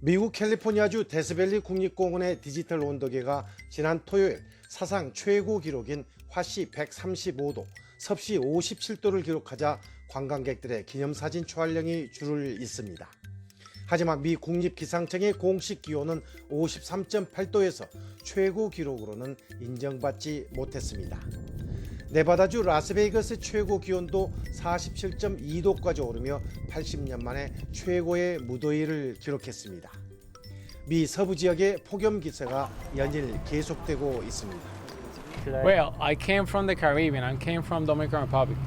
미국 캘리포니아주 데스밸리 국립공원의 디지털 온도계가 지난 토요일 사상 최고 기록인 화씨 135도, 섭씨 57도를 기록하자 관광객들의 기념사진 촬영이 줄을 잇습니다. 하지만 미 국립기상청의 공식 기온은 53.8도에서 최고 기록으로는 인정받지 못했습니다. 네바다주 라스베이거스 최고 기온도 47.2도까지 오르며 80년 만에 최고의 무더위를 기록했습니다. 미 서부 지역의 폭염 기세가 연일 계속되고 있습니다. Well, I came from the Caribbean. I came from Dominican Republic,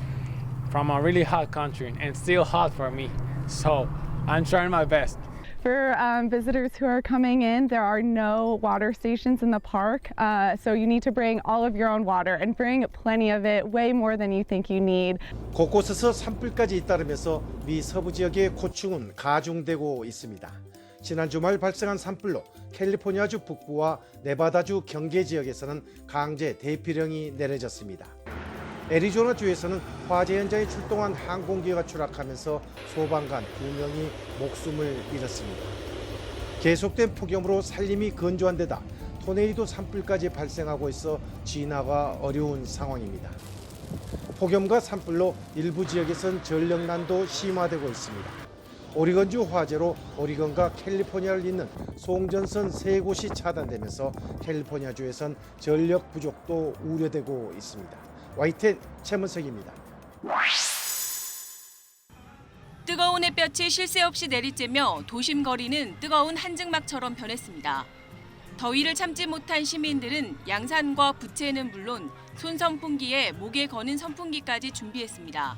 from a really hot country, and still hot for me. So I'm trying my best. For visitors who are coming in, there are no water stations in the park, so you need to bring all of your own water and bring plenty of it, way more than you think you need. 곳곳에서 산불까지 잇따르면서 미 서부 지역의 고충은 가중되고 있습니다. 지난 주말 발생한 산불로 캘리포니아주 북부와 네바다주 경계 지역에서는 강제 대피령이 내려졌습니다. 애리조나주에서는 화재 현장에 출동한 항공기가 추락하면서 소방관 2명이 목숨을 잃었습니다. 계속된 폭염으로 산림이 건조한 데다 토네이도 산불까지 발생하고 있어 진화가 어려운 상황입니다. 폭염과 산불로 일부 지역에선 전력난도 심화되고 있습니다. 오리건주 화재로 오리건과 캘리포니아를 잇는 송전선 3곳이 차단되면서 캘리포니아주에선 전력 부족도 우려되고 있습니다. YTN 최문석입니다. 뜨거운 햇볕이 쉴 새 없이 내리쬐며 도심 거리는 뜨거운 한증막처럼 변했습니다. 더위를 참지 못한 시민들은 양산과 부채는 물론 손선풍기에 목에 거는 선풍기까지 준비했습니다.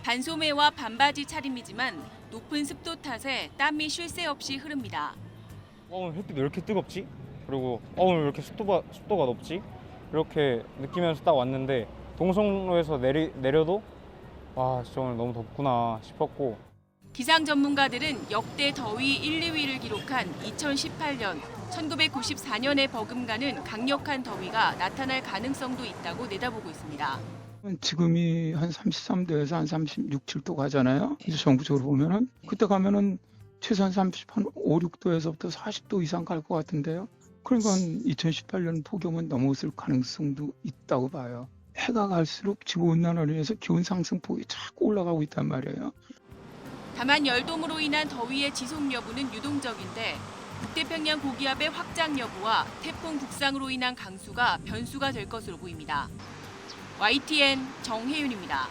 반소매와 반바지 차림이지만 높은 습도 탓에 땀이 쉴 새 없이 흐릅니다. 오늘 햇빛 왜 이렇게 뜨겁지? 그리고 오늘 왜 이렇게 습도가 높지? 이렇게 느끼면서 딱 왔는데 동성로에서 내려도 와 진짜 오늘 너무 덥구나 싶었고. 기상 전문가들은 역대 더위 1, 2위를 기록한 2018년, 1994년에 버금가는 강력한 더위가 나타날 가능성도 있다고 내다보고 있습니다. 지금이 한 33도에서 한 36, 7도 가잖아요. 이제 정부적으로 보면은 그때 가면은 최소한 5, 6도에서부터 40도 이상 갈 것 같은데요. 그러니까 2018년 폭염은 넘어설 가능성도 있다고 봐요. 해가 갈수록 지구온난화로 인해서 기온 상승폭이 자꾸 올라가고 있단 말이에요. 다만 열동으로 인한 더위의 지속 여부는 유동적인데 북태평양 고기압의 확장 여부와 태풍 북상으로 인한 강수가 변수가 될 것으로 보입니다. YTN 정혜윤입니다.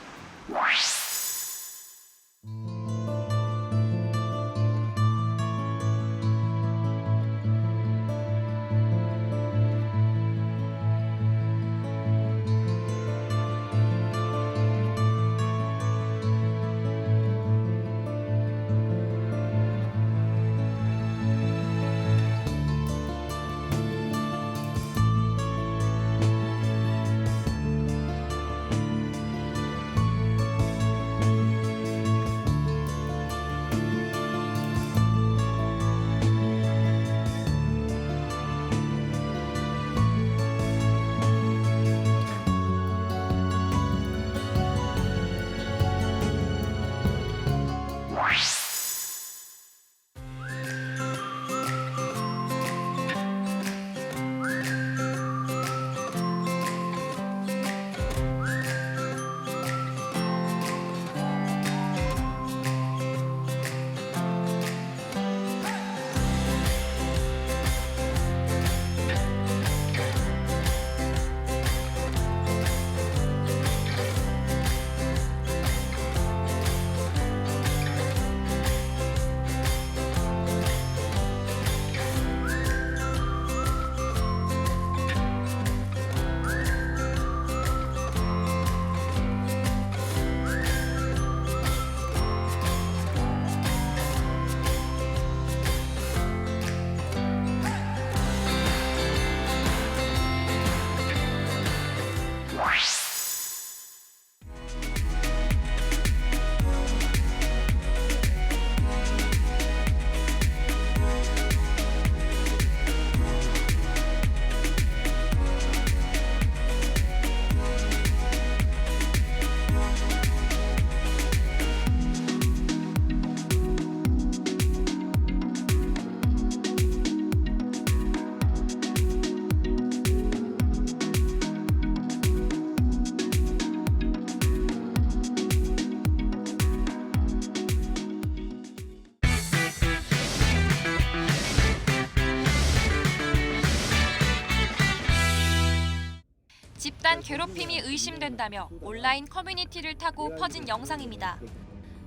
집단 괴롭힘이 의심된다며 온라인 커뮤니티를 타고 퍼진 영상입니다.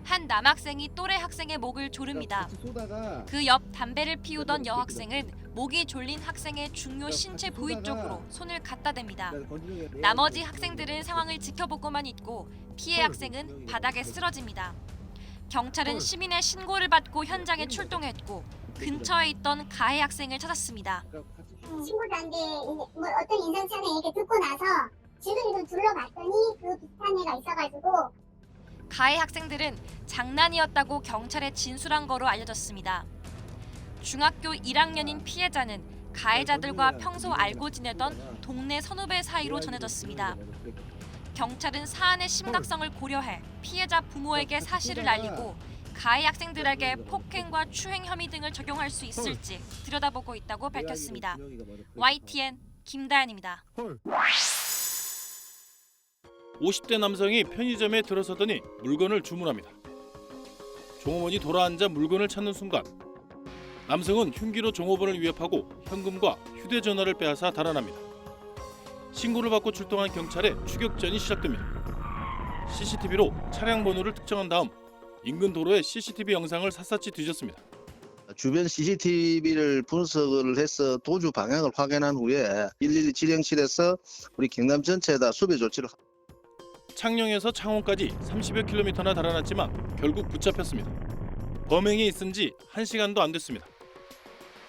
한 남학생이 또래 학생의 목을 조릅니다. 그 옆 담배를 피우던 여학생은 목이 졸린 학생의 중요 신체 부위 쪽으로 손을 갖다 댑니다. 나머지 학생들은 상황을 지켜보고만 있고 피해 학생은 바닥에 쓰러집니다. 경찰은 시민의 신고를 받고 현장에 출동했고 근처에 있던 가해 학생을 찾았습니다. 친구도 안 돼. 어떤 인상착의 얘기 듣고 나서 주변을 둘러봤더니 그 비슷한 애가 있어가지고 가해 학생들은 장난이었다고 경찰에 진술한 거로 알려졌습니다. 중학교 1학년인 피해자는 가해자들과 평소 알고 지내던 동네 선후배 사이로 전해졌습니다. 경찰은 사안의 심각성을 고려해 피해자 부모에게 사실을 알리고 가해 학생들에게 폭행과 추행 혐의 등을 적용할 수 있을지 들여다보고 있다고 밝혔습니다. YTN 김다연입니다. 50대 남성이 편의점에 들어서더니 물건을 주문합니다. 종업원이 돌아앉아 물건을 찾는 순간 남성은 흉기로 종업원을 위협하고 현금과 휴대전화를 빼앗아 달아납니다. 신고를 받고 출동한 경찰의 추격전이 시작됩니다. CCTV로 차량 번호를 특정한 다음 인근 도로의 CCTV 영상을 샅샅이 뒤졌습니다. 주변 CCTV를 분석을 해서 도주 방향을 확인한 후에 112 지령실에서 우리 경남 전체에다 수배 조치를 창녕에서 창원까지 30여 킬로미터나 달아났지만 결국 붙잡혔습니다. 범행이 있은 지 1시간도 안 됐습니다.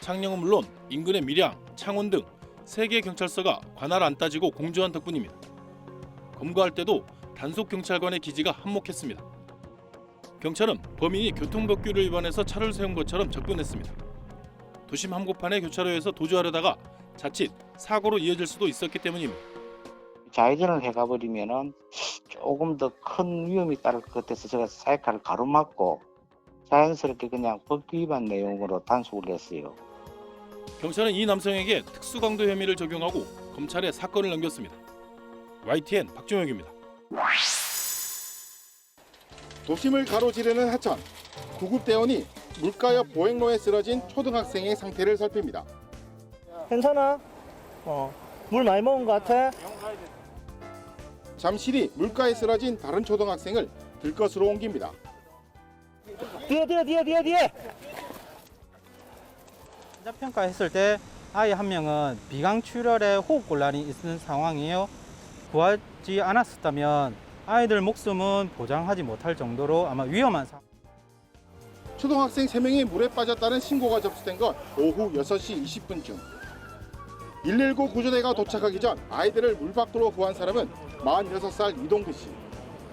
창녕은 물론 인근의 밀양, 창원 등 3개 경찰서가 관할 안 따지고 공조한 덕분입니다. 검거할 때도 단속 경찰관의 기지가 한몫했습니다. 경찰은 범인이 교통법규를 위반해서 차를 세운 것처럼 접근했습니다. 도심 한복판의 교차로에서 도주하려다가 자칫 사고로 이어질 수도 있었기 때문입니다. 좌회전을 해가버리면은 조금 더 큰 위험이 따를 것 같아서 제가 사이카를 가로막고 자연스럽게 그냥 법규 위반 내용으로 단속을 했어요. 경찰은 이 남성에게 특수강도 혐의를 적용하고 검찰에 사건을 넘겼습니다. YTN 박종혁입니다. 도심을 가로지르는 하천. 구급대원이 물가 옆 보행로에 쓰러진 초등학생의 상태를 살핍니다. 괜찮아? 물 많이 먹은 것 같아? 잠시 뒤 물가에 쓰러진 다른 초등학생을 들것으로 옮깁니다. 뒤에! 평가했을 때 아이 한 명은 비강출혈에 호흡곤란이 있는 상황이에요. 구하지 않았었다면 아이들 목숨은 보장하지 못할 정도로 아마 위험한 상황. 초등학생 3명이 물에 빠졌다는 신고가 접수된 건 오후 6시 20분쯤. 119 구조대가 도착하기 전 아이들을 물 밖으로 구한 사람은 46살 이동규 씨.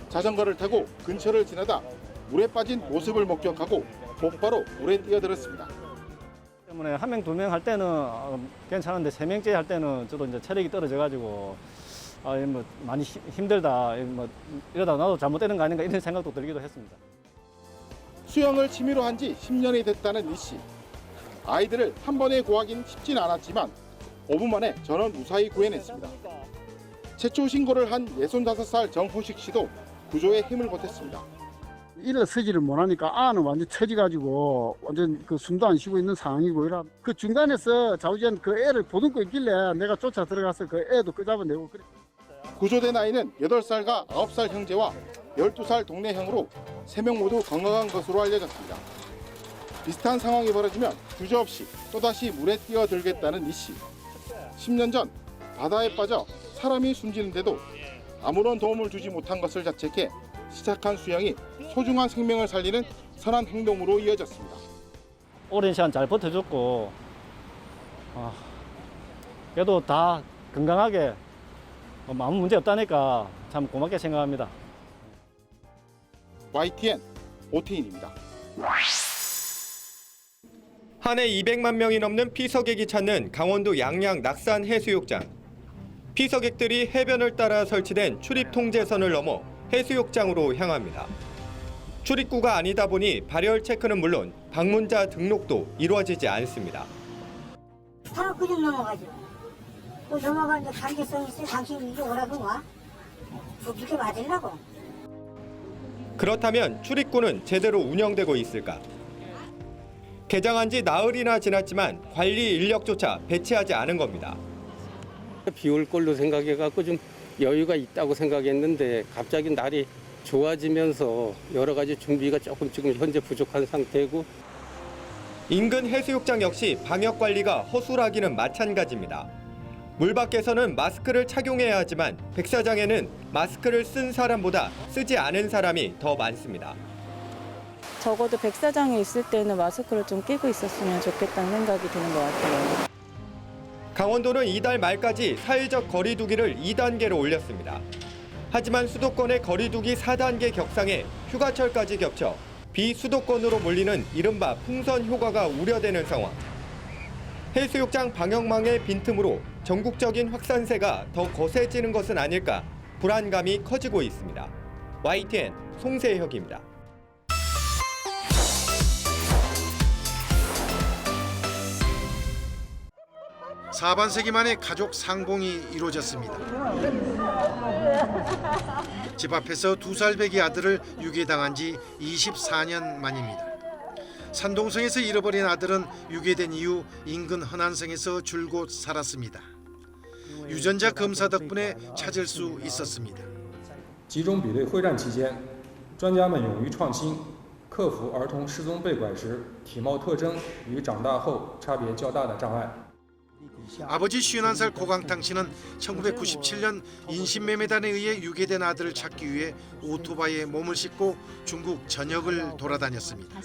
자전거를 타고 근처를 지나다 물에 빠진 모습을 목격하고 곧바로 물에 뛰어들었습니다. 때문에 한 명, 2명 할 때는 괜찮은데 3명째 할 때는 저도 이제 체력이 떨어져가지고 뭐 많이 힘들다. 뭐 이러다 나도 잘못되는 거 아닌가 이런 생각도 들기도 했습니다. 수영을 취미로 한 지 10년이 됐다는 이 씨. 아이들을 한 번에 구하기는 쉽진 않았지만 5분 만에 전원 무사히 구해냈습니다. 최초 신고를 한 65살 정호식 씨도 구조에 힘을 보탰습니다. 일어서지를 못하니까 아는 완전 처지가지고 완전 그 숨도 안 쉬고 있는 상황이고 그 중간에서 좌우지간 그 애를 보듬고 있길래 내가 쫓아 들어가서 그 애도 끄잡아내고 그래. 구조된 아이는 8살과 9살 형제와 12살 동네 형으로 3명 모두 건강한 것으로 알려졌습니다. 비슷한 상황이 벌어지면 주저없이 또다시 물에 뛰어들겠다는 이 씨. 10년 전 바다에 빠져 사람이 숨지는데도 아무런 도움을 주지 못한 것을 자책해 시작한 수영이 소중한 생명을 살리는 선한 행동으로 이어졌습니다. 오랜 시간 잘 버텨줬고 그래도 다 건강하게 아무 문제 없다니까 참 고맙게 생각합니다. YTN 오태인입니다. 한 해 200만 명이 넘는 피서객이 찾는 강원도 양양 낙산 해수욕장. 피서객들이 해변을 따라 설치된 출입 통제선을 넘어 해수욕장으로 향합니다. 출입구가 아니다 보니 발열 체크는 물론 방문자 등록도 이루어지지 않습니다. 다 그냥 넘어가죠. 넘어가는데 강제성이 있어요. 당신이 이제 오라고 와? 그렇게 맞으려고. 그렇다면 출입구는 제대로 운영되고 있을까? 개장한 지 나흘이나 지났지만 관리 인력조차 배치하지 않은 겁니다. 비 올 걸로 생각해갖고 좀 여유가 있다고 생각했는데 갑자기 날이 좋아지면서 여러 가지 준비가 조금 지금 현재 부족한 상태고 인근 해수욕장 역시 방역 관리가 허술하기는 마찬가지입니다. 물 밖에서는 마스크를 착용해야 하지만 백사장에는 마스크를 쓴 사람보다 쓰지 않은 사람이 더 많습니다. 적어도 백사장에 있을 때는 마스크를 좀 끼고 있었으면 좋겠다는 생각이 드는 것 같아요. 강원도는 이달 말까지 사회적 거리 두기를 2단계로 올렸습니다. 하지만 수도권의 거리 두기 4단계 격상에 휴가철까지 겹쳐 비수도권으로 몰리는 이른바 풍선 효과가 우려되는 상황. 해수욕장 방역망의 빈틈으로 전국적인 확산세가 더 거세지는 것은 아닐까 불안감이 커지고 있습니다. YTN 송세혁입니다. 4반세기 만에 가족 상봉이 이루어졌습니다. 집 앞에서 2살배기 아들을 유괴당한 지 24년 만입니다. 산동성에서 잃어버린 아들은 유괴된 이후 인근 허난성에서 줄곧 살았습니다. 유전자 검사 덕분에 찾을 수 있었습니다. 集中比对会战期间，专家们勇于创新，克服儿童失踪被拐时体貌特征与长大后差别较大的障碍。 아버지 51살 고강탕 씨는 1997년 인신매매단에 의해 유괴된 아들을 찾기 위해 오토바이에 몸을 싣고 중국 전역을 돌아다녔습니다.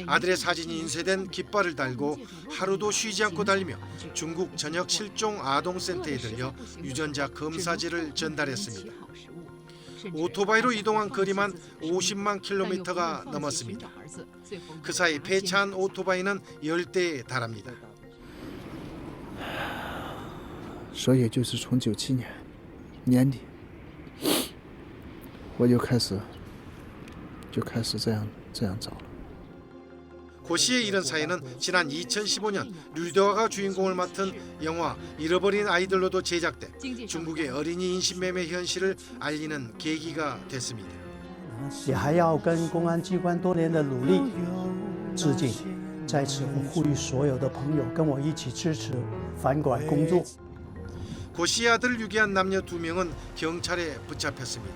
아들의 사진이 인쇄된 깃발을 달고 하루도 쉬지 않고 달리며 중국 전역 실종 아동센터에 들려 유전자 검사지를 전달했습니다. 오토바이로 이동한 거리만 50만 킬로미터가 넘었습니다. 그 사이 폐차한 오토바이는 10대에 달합니다. 所以也就是从97年年底，我就开始这样找了。 고 씨의 이런 사연은 지난 2015년 류더화가 주인공을 맡은 영화 잃어버린 아이들로도 제작돼 중국의 어린이 인신매매 현실을 알리는 계기가 됐습니다. 也还要跟公安机关多年的努力致敬。在此，我呼吁所有的朋友跟我一起支持反拐工作。 고 씨의 아들을 유괴한 남녀 2명은 경찰에 붙잡혔습니다.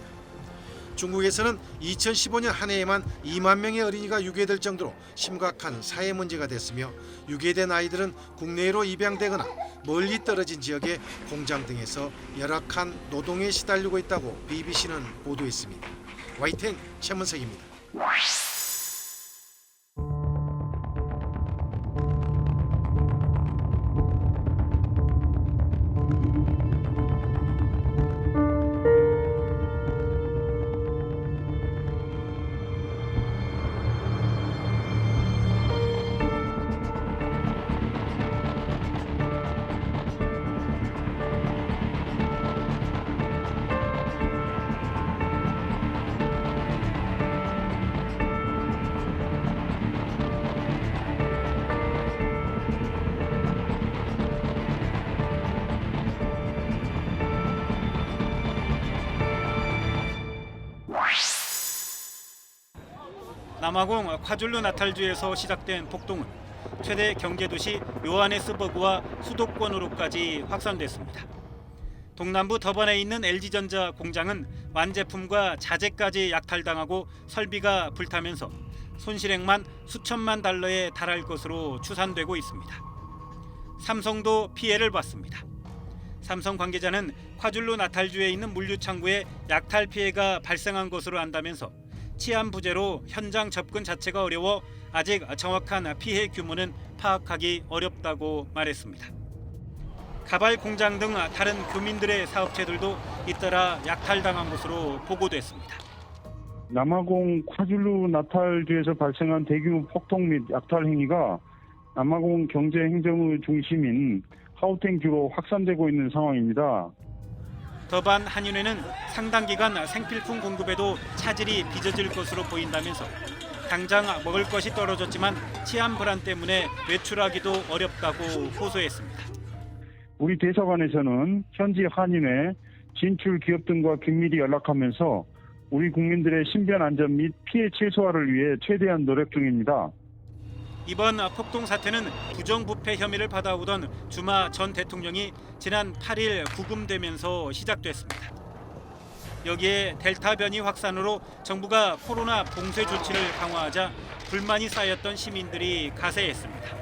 중국에서는 2015년 한 해에만 2만 명의 어린이가 유괴될 정도로 심각한 사회 문제가 됐으며 유괴된 아이들은 국내로 입양되거나 멀리 떨어진 지역의 공장 등에서 열악한 노동에 시달리고 있다고 BBC는 보도했습니다. YTN 최문석입니다. 남아공 콰줄루 나탈주에서 시작된 폭동은 최대 경제도시 요하네스버그와 수도권으로까지 확산됐습니다. 동남부 더번에 있는 LG전자 공장은 완제품과 자재까지 약탈당하고 설비가 불타면서 손실액만 수천만 달러에 달할 것으로 추산되고 있습니다. 삼성도 피해를 봤습니다. 삼성 관계자는 콰줄루 나탈주에 있는 물류창고에 약탈 피해가 발생한 것으로 안다면서 치안 부재로 현장 접근 자체가 어려워 아직 정확한 피해 규모는 파악하기 어렵다고 말했습니다. 가발 공장 등 다른 교민들의 사업체들도 잇따라 약탈당한 것으로 보고됐습니다. 남아공 콰줄루 나탈주에서 발생한 대규모 폭동 및 약탈 행위가 남아공 경제 행정의 중심인 하우텐주로 확산되고 있는 상황입니다. 더반 한인회는 상당 기간 생필품 공급에도 차질이 빚어질 것으로 보인다면서 당장 먹을 것이 떨어졌지만 치안 불안 때문에 외출하기도 어렵다고 호소했습니다. 우리 대사관에서는 현지 한인회, 진출 기업 등과 긴밀히 연락하면서 우리 국민들의 신변 안전 및 피해 최소화를 위해 최대한 노력 중입니다. 이번 폭동 사태는 부정부패 혐의를 받아오던 주마 전 대통령이 지난 8일 구금되면서 시작됐습니다. 여기에 델타 변이 확산으로 정부가 코로나 봉쇄 조치를 강화하자 불만이 쌓였던 시민들이 가세했습니다.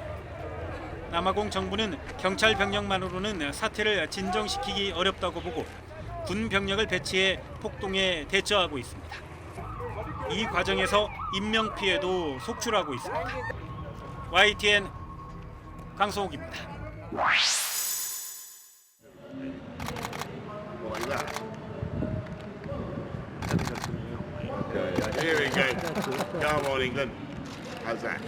남아공 정부는 경찰 병력만으로는 사태를 진정시키기 어렵다고 보고 군 병력을 배치해 폭동에 대처하고 있습니다. 이 과정에서 인명 피해도 속출하고 있습니다. YTN 강성욱입니다. Here we go. Come on, England. How's that?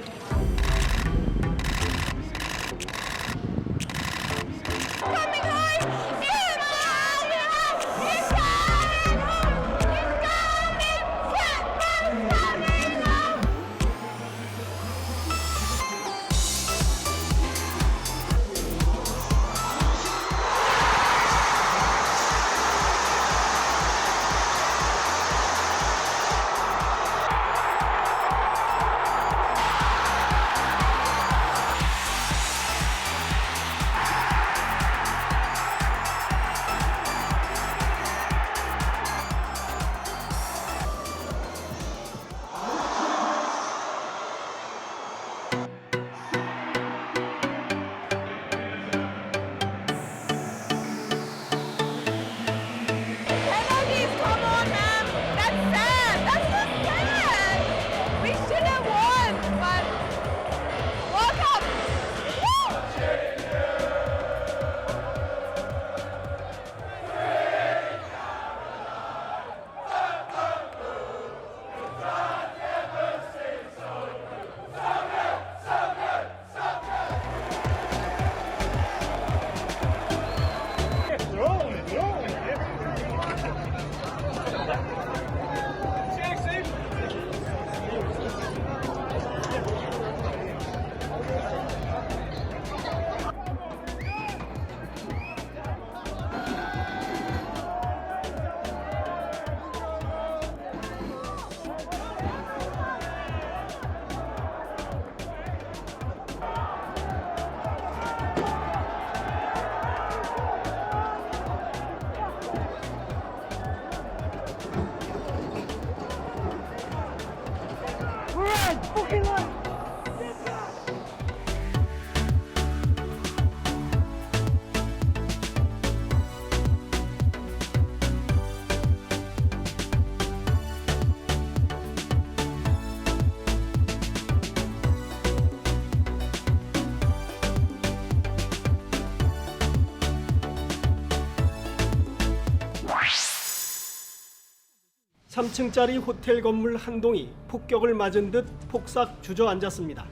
삼 3층짜리 호텔 건물 한 동이 폭격을 맞은 듯 폭삭 주저앉았습니다.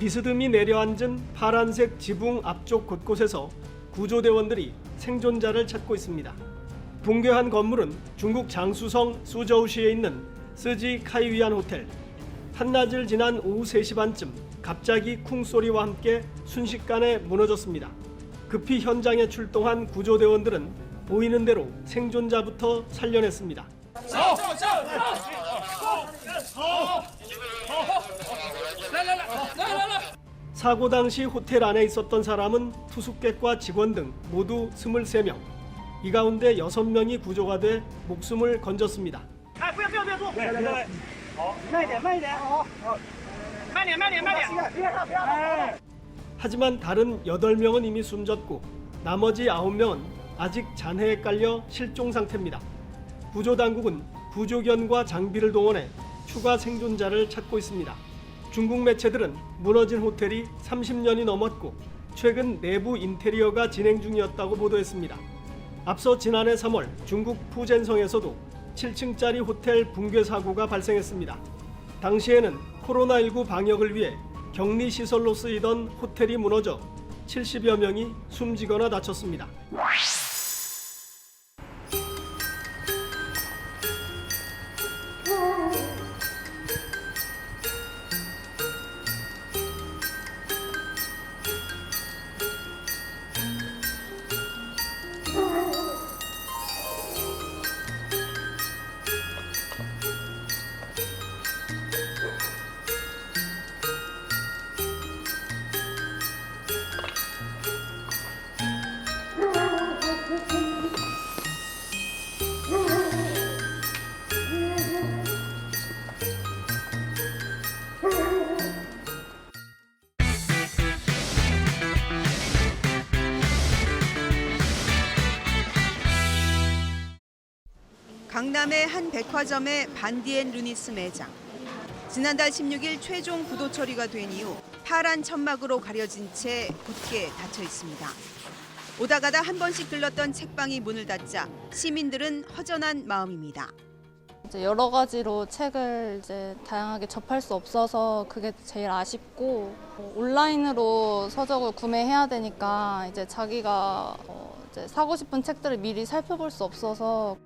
비스듬히 내려앉은 파란색 지붕 앞쪽 곳곳에서 구조대원들이 생존자를 찾고 있습니다. 붕괴한 건물은 중국 장쑤성 수저우시에 있는 스지 카이위안 호텔. 한낮을 지난 오후 3시 반쯤 갑자기 쿵소리와 함께 순식간에 무너졌습니다. 급히 현장에 출동한 구조대원들은 보이는 대로 생존자부터 살려냈습니다. 사고 당시 호텔 안에 있었던 사람은 투숙객과 직원 등 모두 23명. 이 가운데 6명이 구조가 돼 목숨을 건졌습니다. 하지만 다른 8명은 이미 숨졌고 나머지 9명은 아직 잔해에 깔려 실종 상태입니다. 구조당국은 구조견과 장비를 동원해 추가 생존자를 찾고 있습니다. 중국 매체들은 무너진 호텔이 30년이 넘었고 최근 내부 인테리어가 진행 중이었다고 보도했습니다. 앞서 지난해 3월 중국 푸젠성에서도 7층짜리 호텔 붕괴 사고가 발생했습니다. 당시에는 코로나19 방역을 위해 격리시설로 쓰이던 호텔이 무너져 70여 명이 숨지거나 다쳤습니다. 강남의 한 백화점의 반디앤 루니스 매장. 지난달 16일 최종 부도 처리가 된 이후 파란 천막으로 가려진 채 굳게 닫혀 있습니다. 오다 가다 한 번씩 들렀던 책방이 문을 닫자 시민들은 허전한 마음입니다. 이제 여러 가지로 책을 이제 다양하게 접할 수 없어서 그게 제일 아쉽고, 온라인으로 서적을 구매해야 되니까 이제 자기가 이제 사고 싶은 책들을 미리 살펴볼 수 없어서.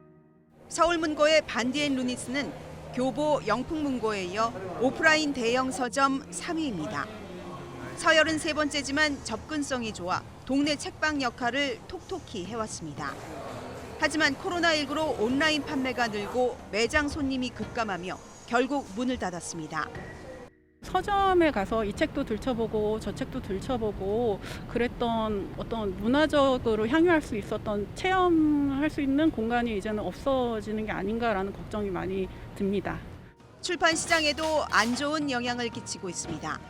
서울문고의 반디앤 루니스는 교보 영풍문고에 이어 오프라인 대형 서점 3위입니다. 서열은 세 번째지만 접근성이 좋아 동네 책방 역할을 톡톡히 해왔습니다. 하지만 코로나19로 온라인 판매가 늘고 매장 손님이 급감하며 결국 문을 닫았습니다. 서점에 가서 이 책도 들춰보고 저 책도 들춰보고 그랬던 어떤 문화적으로 향유할 수 있었던 체험할 수 있는 공간이 이제는 없어지는 게 아닌가라는 걱정이 많이 듭니다. 출판 시장에도 안 좋은 영향을 끼치고 있습니다.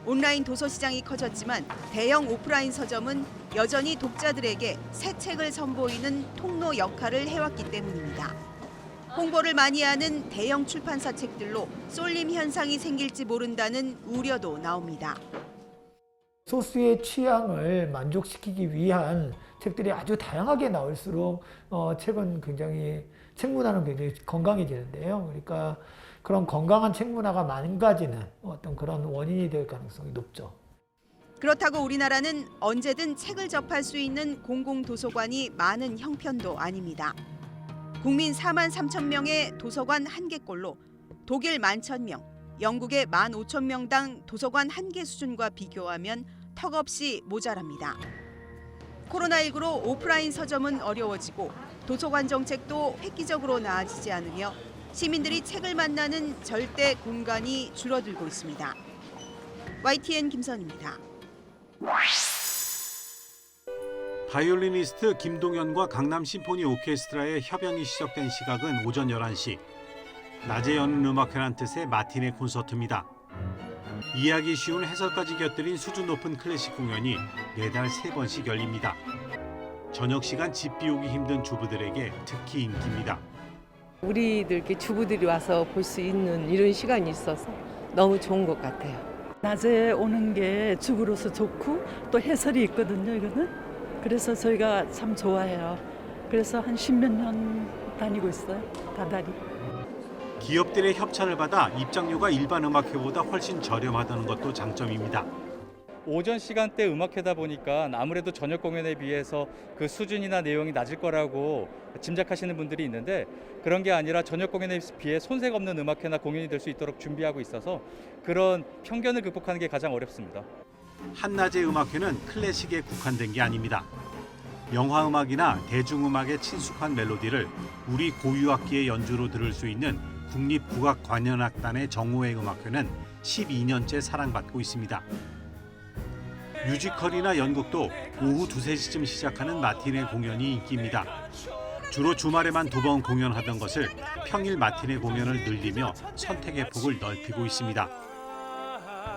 온라인 도서 시장이 커졌지만 대형 오프라인 서점은 여전히 독자들에게 새 책을 선보이는 통로 역할을 해왔기 때문입니다. 홍보를 많이 하는 대형 출판사 책들로 쏠림 현상이 생길지 모른다는 우려도 나옵니다. 소수의 취향을 만족시키기 위한 책들이 아주 다양하게 나올수록 책은 굉장히 책 문화는 굉장히 건강해지는데요. 그러니까 그런 건강한 책 문화가 망가지는 어떤 그런 원인이 될 가능성이 높죠. 그렇다고 우리나라는 언제든 책을 접할 수 있는 공공도서관이 많은 형편도 아닙니다. 국민 4만 3천 명의 도서관 1개꼴로 독일 11,000명, 영국의 15,000명당 도서관 1개 수준과 비교하면 턱없이 모자랍니다. 코로나19로 오프라인 서점은 어려워지고 도서관 정책도 획기적으로 나아지지 않으며 시민들이 책을 만나는 절대 공간이 줄어들고 있습니다. YTN 김선입니다. 바이올리니스트 김동현과 강남 심포니 오케스트라의 협연이 시작된 시각은 오전 11시. 낮에 여는 음악회란 뜻의 마티네 콘서트입니다. 이해하기 쉬운 해설까지 곁들인 수준 높은 클래식 공연이 매달 3번씩 열립니다. 저녁 시간 집 비우기 힘든 주부들에게 특히 인기입니다. 우리들 주부들이 와서 볼 수 있는 이런 시간이 있어서 너무 좋은 것 같아요. 낮에 오는 게 주부로서 좋고 또 해설이 있거든요, 이거는. 그래서 저희가 참 좋아해요. 그래서 한 10몇 년 다니고 있어요, 다달이. 기업들의 협찬을 받아 입장료가 일반 음악회보다 훨씬 저렴하다는 것도 장점입니다. 오전 시간대 음악회다 보니까 아무래도 저녁 공연에 비해서 그 수준이나 내용이 낮을 거라고 짐작하시는 분들이 있는데 그런 게 아니라 저녁 공연에 비해 손색 없는 음악회나 공연이 될 수 있도록 준비하고 있어서 그런 편견을 극복하는 게 가장 어렵습니다. 한낮의 음악회는 클래식에 국한된 게 아닙니다. 영화음악이나 대중음악에 친숙한 멜로디를 우리 고유악기의 연주로 들을 수 있는 국립국악관현악단의 정호회 음악회는 12년째 사랑받고 있습니다. 뮤지컬이나 연극도 오후 2, 3시쯤 시작하는 마티네 공연이 인기입니다. 주로 주말에만 2번 공연하던 것을 평일 마티네 공연을 늘리며 선택의 폭을 넓히고 있습니다.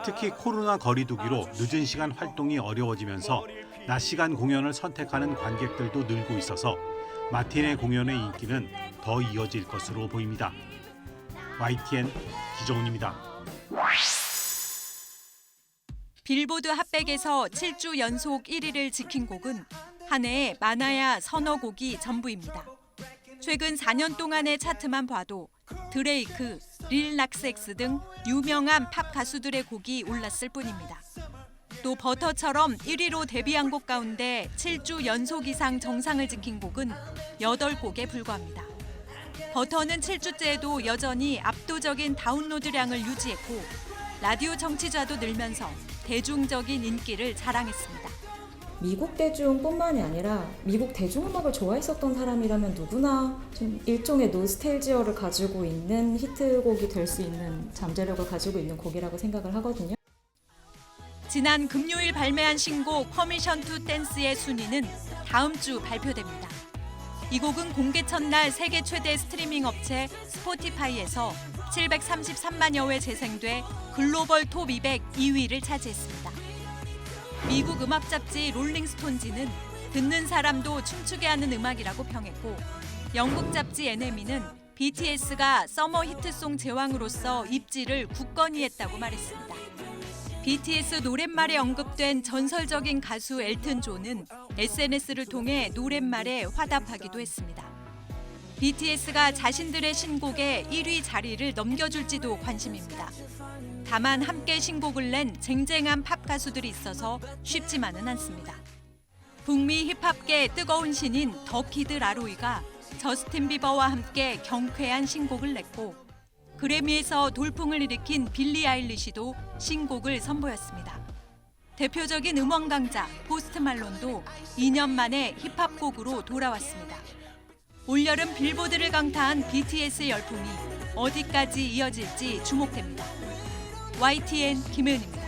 특히 코로나 거리두기로 늦은 시간 활동이 어려워지면서 낮 시간 공연을 선택하는 관객들도 늘고 있어서 마티네 공연의 인기는 더 이어질 것으로 보입니다. YTN 기정훈입니다. 빌보드 핫백에서 7주 연속 1위를 지킨 곡은 한 해에 많아야 서너 곡이 전부입니다. 최근 4년 동안의 차트만 봐도 드레이크, 릴 낙스엑스 등 유명한 팝 가수들의 곡이 올랐을 뿐입니다. 또 버터처럼 1위로 데뷔한 곡 가운데 7주 연속 이상 정상을 지킨 곡은 8곡에 불과합니다. 버터는 7주째에도 여전히 압도적인 다운로드량을 유지했고 라디오 청취자도 늘면서 대중적인 인기를 자랑했습니다. 미국 대중뿐만이 아니라 미국 대중음악을 좋아했었던 사람이라면 누구나 좀 일종의 노스텔지어를 가지고 있는 히트곡이 될 수 있는 잠재력을 가지고 있는 곡이라고 생각을 하거든요. 지난 금요일 발매한 신곡 퍼미션 투 댄스의 순위는 다음 주 발표됩니다. 이 곡은 공개 첫날 세계 최대 스트리밍 업체 스포티파이에서 733만여 회 재생돼 글로벌 톱 200 2위를 차지했습니다. 미국 음악 잡지 롤링스톤지는 듣는 사람도 춤추게 하는 음악이라고 평했고 영국 잡지 NME는 BTS가 서머 히트송 제왕으로서 입지를 굳건히 했다고 말했습니다. BTS 노랫말에 언급된 전설적인 가수 엘튼 존은 SNS를 통해 노랫말에 화답하기도 했습니다. BTS가 자신들의 신곡에 1위 자리를 넘겨줄지도 관심입니다. 다만 함께 신곡을 낸 쟁쟁한 팝 가수들이 있어서 쉽지만은 않습니다. 북미 힙합계 뜨거운 신인 더 키드 라로이가 저스틴 비버와 함께 경쾌한 신곡을 냈고 그래미에서 돌풍을 일으킨 빌리 아일리시도 신곡을 선보였습니다. 대표적인 음원 강자 포스트 말론도 2년 만에 힙합곡으로 돌아왔습니다. 올여름 빌보드를 강타한 BTS의 열풍이 어디까지 이어질지 주목됩니다. YTN 김혜은입니다.